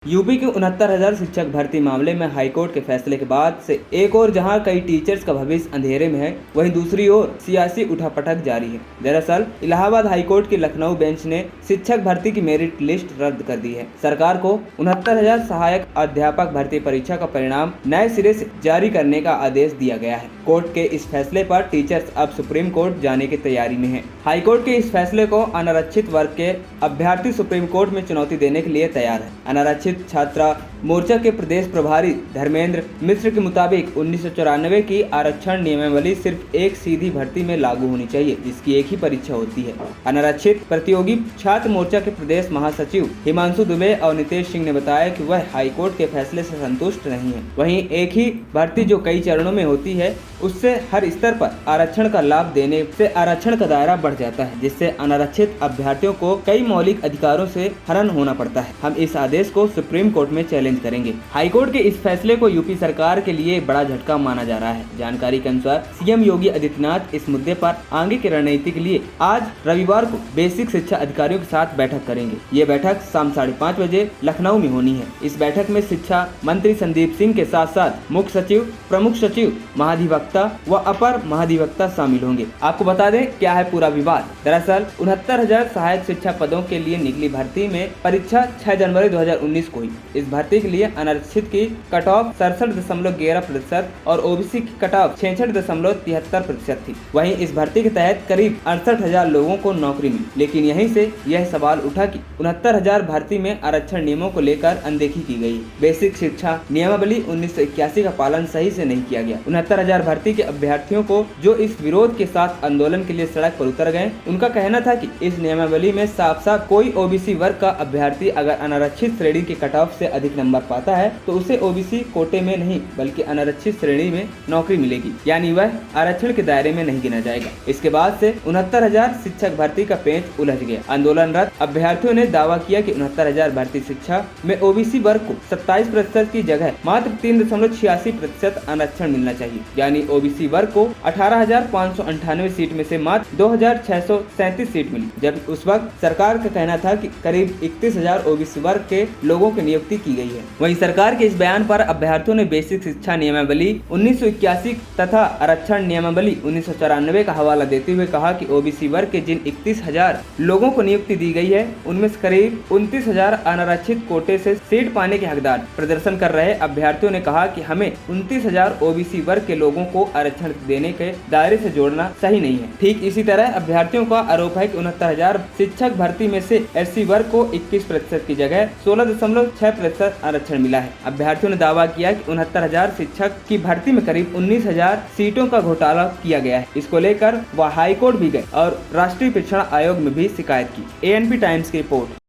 UP के 69,000 शिक्षक भर्ती मामले में हाईकोर्ट के फैसले के बाद से एक और जहां कई टीचर्स का भविष्य अंधेरे में है, वहीं दूसरी ओर सियासी उठापटक जारी है। दरअसल इलाहाबाद हाईकोर्ट की लखनऊ बेंच ने शिक्षक भर्ती की मेरिट लिस्ट रद्द कर दी है। सरकार को 69,000 सहायक अध्यापक भर्ती परीक्षा का परिणाम नए सिरे से जारी करने का आदेश दिया गया है। कोर्ट के इस फैसले पर टीचर्स अब सुप्रीम कोर्ट जाने की तैयारी में है। हाईकोर्ट के इस फैसले को अनारक्षित वर्ग के अभ्यर्थी सुप्रीम कोर्ट में चुनौती देने के लिए तैयार है। अनारक्षित छात्रा मोर्चा के प्रदेश प्रभारी धर्मेंद्र मिश्र के मुताबिक 1994 की आरक्षण नियमावली सिर्फ एक सीधी भर्ती में लागू होनी चाहिए, जिसकी एक ही परीक्षा होती है। अनारक्षित प्रतियोगी छात्र मोर्चा के प्रदेश महासचिव हिमांशु दुबे और नितेश सिंह ने बताया कि वह हाईकोर्ट के फैसले से संतुष्ट नहीं है। वहीं एक ही भर्ती जो कई चरणों में होती है, उससे हर स्तर पर आरक्षण का लाभ देने से आरक्षण का दायरा बढ़ जाता है, जिससे अनारक्षित अभ्यर्थियों को कई मौलिक अधिकारों से हनन होना पड़ता है। हम इस आदेश को सुप्रीम कोर्ट में चैलेंज करेंगे। हाईकोर्ट के इस फैसले को यूपी सरकार के लिए बड़ा झटका माना जा रहा है। जानकारी के अनुसार सीएम योगी आदित्यनाथ इस मुद्दे पर आगे की रणनीति के लिए आज रविवार को बेसिक शिक्षा अधिकारियों के साथ बैठक करेंगे। ये बैठक शाम 5:30 बजे लखनऊ में होनी है। इस बैठक में शिक्षा मंत्री संदीप सिंह के साथ साथ मुख्य सचिव, प्रमुख सचिव, महाधिवक्ता व अपर महाधिवक्ता शामिल होंगे। आपको बता दें क्या है पूरा विवाद। दरअसल 69,000 सहायक शिक्षक पदों के लिए निकली भर्ती में परीक्षा 6 जनवरी 2019 को हुई। इस भर्ती के लिए अनारक्षित की कट ऑफ 67.11% और ओबीसी की कट ऑफ 66.73% थी। वहीं इस भर्ती के तहत करीब 68,000 लोगों को नौकरी मिली। लेकिन यहीं से यह सवाल उठा कि 69,000 भर्ती में आरक्षण नियमों को लेकर अनदेखी की गई। बेसिक शिक्षा नियमावली 1981 का पालन सही से नहीं किया गया। 69,000 भर्ती के अभ्यर्थियों को जो इस विरोध के साथ आंदोलन के लिए सड़क पर उतर गए, उनका कहना था कि इस नियमावली में साफ साफ कोई ओबीसी वर्ग का अभ्यर्थी अगर अनारक्षित श्रेणी के कट ऑफ से अधिक नंबर पाता है तो उसे ओबीसी कोटे में नहीं बल्कि अनारक्षित श्रेणी में नौकरी मिलेगी, यानी वह आरक्षण के दायरे में नहीं गिना जाएगा। इसके बाद से 69,000 शिक्षक भर्ती का पेंच उलझ गया। आंदोलनरत अभ्यर्थियों ने दावा किया कि 69,000 भर्ती शिक्षा में ओबीसी वर्ग को 27% की जगह मात्र 3.86% आरक्षण मिलना चाहिए, यानी ओबीसी वर्ग को 18,598 सीट में से मात्र 2,637 सीट मिली। जब उस वक्त सरकार का कहना था कि करीब 31,000 ओबीसी वर्ग के लोगों की नियुक्ति की गई है। वहीं सरकार के इस बयान पर अभ्यर्थियों ने बेसिक शिक्षा नियमावली 1981 तथा आरक्षण नियमावली 1994 का हवाला देते हुए कहा कि ओबीसी वर्ग के जिन 31,000 लोगों को नियुक्ति दी गई है, उनमें से करीब 29,000 अनारक्षित कोटे से सीट पाने के हकदार। प्रदर्शन कर रहे अभ्यर्थियों ने कहा कि हमें 29,000 ओबीसी वर्ग के लोगों को आरक्षण देने के दायरे से जोड़ना सही नहीं है। ठीक इसी तरह अभ्यर्थियों का आरोप है कि 69,000 शिक्षक भर्ती में से एससी वर्ग को 21% की जगह 16.6% आरक्षण मिला है। अभ्यर्थियों ने दावा किया कि 69,000 शिक्षक की भर्ती में करीब 19,000 सीटों का घोटाला किया गया है। इसको लेकर वह हाईकोर्ट भी गए और राष्ट्रीय परीक्षा आयोग में भी शिकायत की। एएनपी टाइम्स की रिपोर्ट।